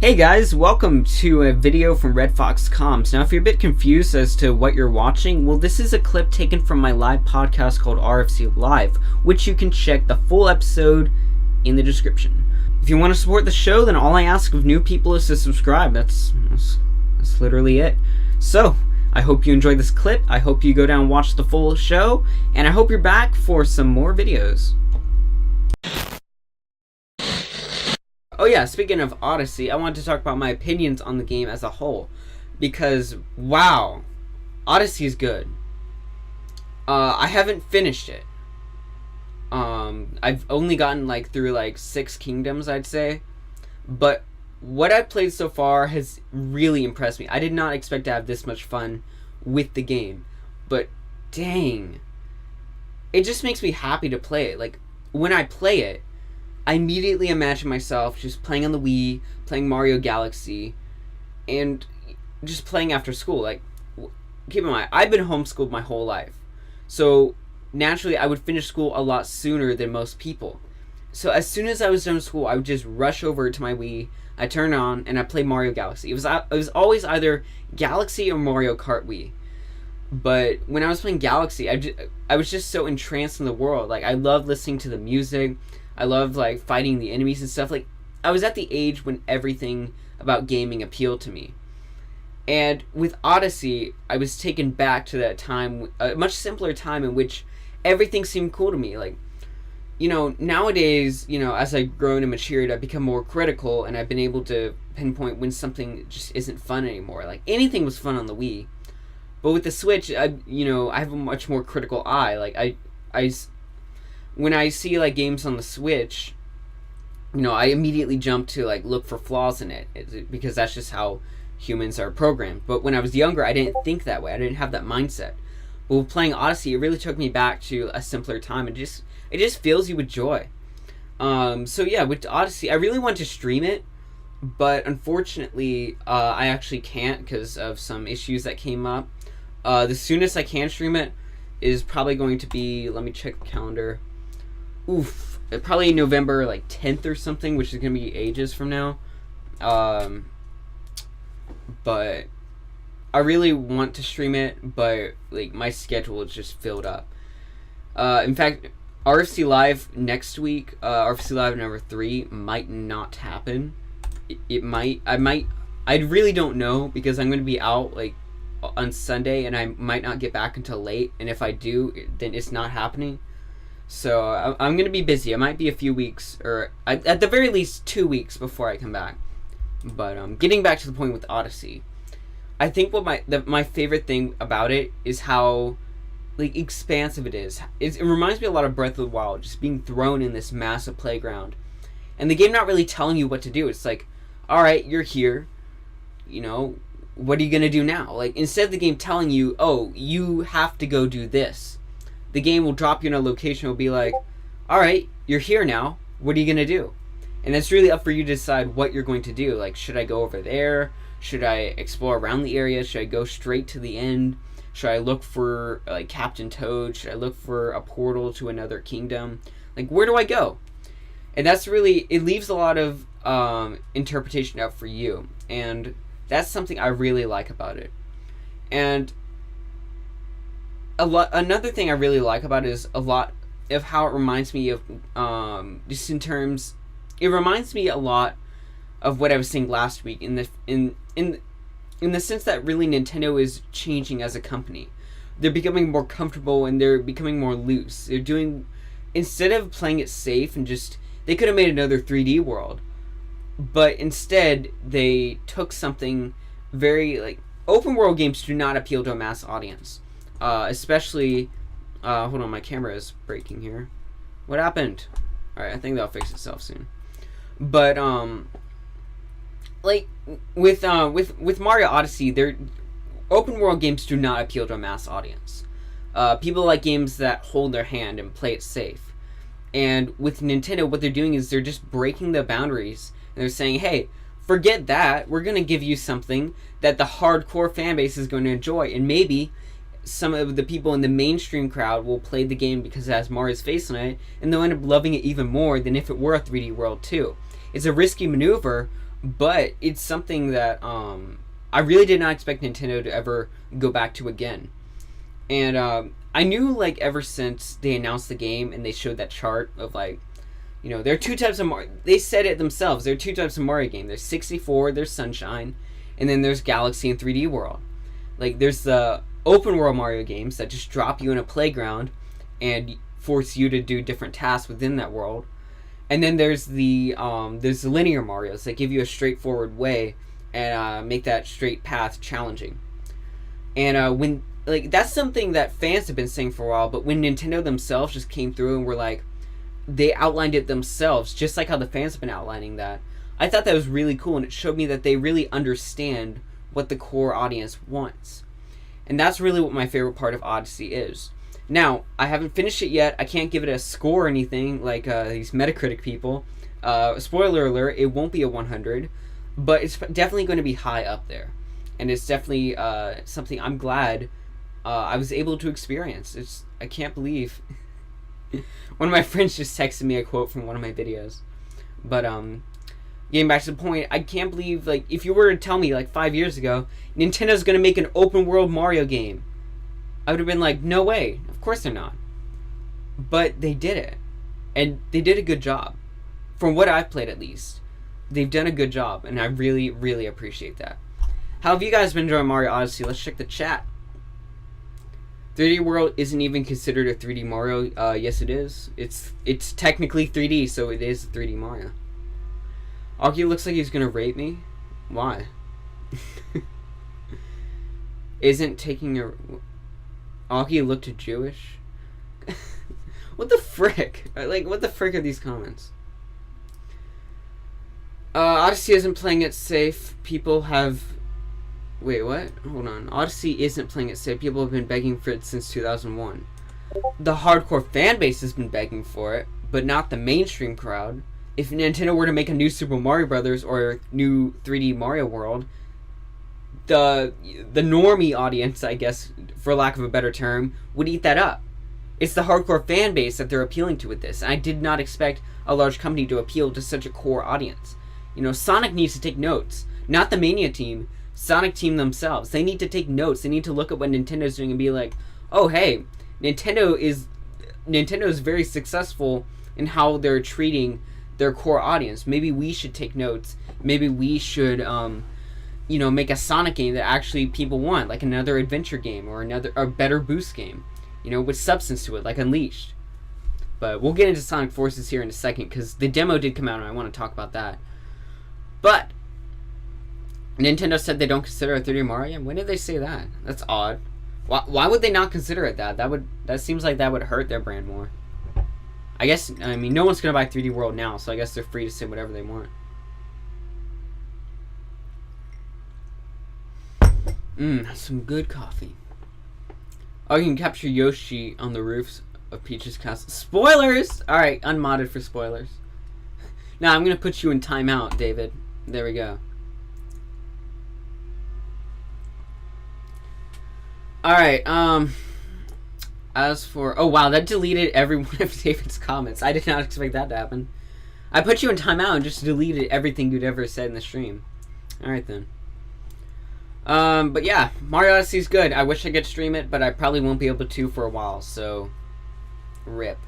Hey guys, welcome to a video from RedFoxComms. Now if you're a bit confused as to what you're watching, well this is a clip taken from my live podcast called RFC Live, which you can check the full episode in the description. If you want to support the show, then all I ask of new people is to subscribe. That's literally it. So, I hope you enjoyed this clip, I hope you go down and watch the full show, and I hope you're back for some more videos. Oh yeah, speaking of Odyssey, I wanted to talk about my opinions on the game as a whole. Because, wow, Odyssey is good. I haven't finished it. I've only gotten through 6 kingdoms, I'd say. But what I've played so far has really impressed me. I did not expect to have this much fun with the game. But, dang. It just makes me happy to play it. When I play it, I immediately imagine myself just playing on the Wii, playing Mario Galaxy, and just playing after school. Keep in mind, I've been homeschooled my whole life. So, naturally, I would finish school a lot sooner than most people. So, as soon as I was done with school, I would just rush over to my Wii, I turn it on, and I play Mario Galaxy. It was always either Galaxy or Mario Kart Wii. But when I was playing Galaxy, I was just so entranced in the world. I love listening to the music. I love fighting the enemies and stuff. I was at the age when everything about gaming appealed to me. And with Odyssey, I was taken back to that time, a much simpler time in which everything seemed cool to me. Nowadays, as I've grown and matured, I've become more critical, and I've been able to pinpoint when something just isn't fun anymore. Anything was fun on the Wii, but with the Switch, I have a much more critical eye. When I see games on the Switch, I immediately jump to look for flaws in it, because that's just how humans are programmed. But when I was younger, I didn't think that way. I didn't have that mindset. But with playing Odyssey, it really took me back to a simpler time. It just fills you with joy. So yeah, with Odyssey, I really want to stream it, but unfortunately, I actually can't because of some issues that came up. The soonest I can stream it is probably going to be, let me check the calendar. Probably November 10th or something, which is gonna be ages from now. But I really want to stream it, but my schedule is just filled up. In fact, RFC Live next week, RFC Live number 3 might not happen. It might. I really don't know, because I'm gonna be out on Sunday, and I might not get back until late. And if I do, then it's not happening. So I'm going to be busy. It might be a few weeks, or at the very least 2 weeks before I come back. But getting back to the point with Odyssey, I think what my favorite thing about it is how expansive it is. It reminds me a lot of Breath of the Wild, just being thrown in this massive playground, and the game not really telling you what to do. It's all right, you're here. What are you gonna do now? Instead of the game telling you, oh, you have to go do this, the game will drop you in a location. It'll be alright, you're here now, what are you gonna do? And it's really up for you to decide what you're going to do. Should I go over there? Should I explore around the area? Should I go straight to the end? Should I look for Captain Toad? Should I look for a portal to another kingdom? Where do I go? And that's really, it leaves a lot of interpretation up for you. And that's something I really like about it. And another thing I really like about it is a lot of how it reminds me of, just in terms, it reminds me a lot of what I was saying last week in the sense that really Nintendo is changing as a company. They're becoming more comfortable, and they're becoming more loose. They're doing, instead of playing it safe and they could have made another 3D world, but instead they took something very open world games do not appeal to a mass audience. Especially, hold on, my camera is breaking here. What happened? Alright, I think that'll fix itself soon. But, with Mario Odyssey, open world games do not appeal to a mass audience. People like games that hold their hand and play it safe. And with Nintendo, what they're doing is they're just breaking the boundaries, and they're saying, hey, forget that, we're gonna give you something that the hardcore fan base is going to enjoy, and maybe some of the people in the mainstream crowd will play the game because it has Mario's face on it, and they'll end up loving it even more than if it were a 3D world too. It's a risky maneuver but it's something that I really did not expect Nintendo to ever go back to again. And I knew, like, ever since they announced the game and they showed that chart of, like, you know, there are two types of Mario. They said it themselves. There are two types of Mario game. There's 64, there's Sunshine, and then there's Galaxy and 3D World. Like, there's the open world Mario games that just drop you in a playground and force you to do different tasks within that world. And then there's the linear Marios that give you a straightforward way and make that straight path challenging. And when, like, that's something that fans have been saying for a while, but when Nintendo themselves just came through and were like, they outlined it themselves, just like how the fans have been outlining that, I thought that was really cool, and it showed me that they really understand what the core audience wants. And that's really what my favorite part of Odyssey is. Now, I haven't finished it yet. I can't give it a score or anything like these Metacritic people. Spoiler alert, it won't be a 100, but it's definitely going to be high up there. And it's definitely something I'm glad I was able to experience. I can't believe... One of my friends just texted me a quote from one of my videos. But, getting back to the point, I can't believe, like, if you were to tell me, like, 5 years ago, Nintendo's gonna make an open-world Mario game, I would have been like, no way. Of course they're not. But they did it. And they did a good job. From what I've played, at least. They've done a good job, and I really, really appreciate that. How have you guys been enjoying Mario Odyssey? Let's check the chat. 3D World isn't even considered a 3D Mario. Yes, it is. It's technically 3D, so it is a 3D Mario. Augie looks like he's gonna rape me. Why? Isn't taking a... Augie looked Jewish? What the frick? Like, what the frick are these comments? Odyssey isn't playing it safe. People have... Wait, what? Hold on. Odyssey isn't playing it safe. People have been begging for it since 2001. The hardcore fan base has been begging for it, but not the mainstream crowd. If Nintendo were to make a new Super Mario Brothers or new 3D Mario World, the normie audience, I guess, for lack of a better term, would eat that up. It's the hardcore fan base that they're appealing to with this. I did not expect a large company to appeal to such a core audience. You know, Sonic needs to take notes. Not the Mania team, Sonic team themselves. They need to take notes. They need to look at what Nintendo's doing and be like, oh, hey, Nintendo is very successful in how they're treating their core audience. Maybe we should take notes. Maybe we should, you know, make a Sonic game that actually people want, like another adventure game or a better boost game, you know, with substance to it, like Unleashed. But we'll get into Sonic Forces here in a second, because the demo did come out and I want to talk about that. But Nintendo said they don't consider a 3D Mario. When did they say that? That's odd. Why would they not consider it that? That seems like that would hurt their brand more. I guess, I mean, no one's gonna buy 3D World now, so I guess they're free to say whatever they want. Some good coffee. Oh, you can capture Yoshi on the roofs of Peach's castle. Spoilers! Alright, unmodded for spoilers. Now, I'm gonna put you in timeout, David. There we go. Alright, as for... Oh, wow, that deleted every one of David's comments. I did not expect that to happen. I put you in timeout and just deleted everything you'd ever said in the stream. Alright, then. But yeah, Mario Odyssey's good. I wish I could stream it, but I probably won't be able to for a while, so... RIP.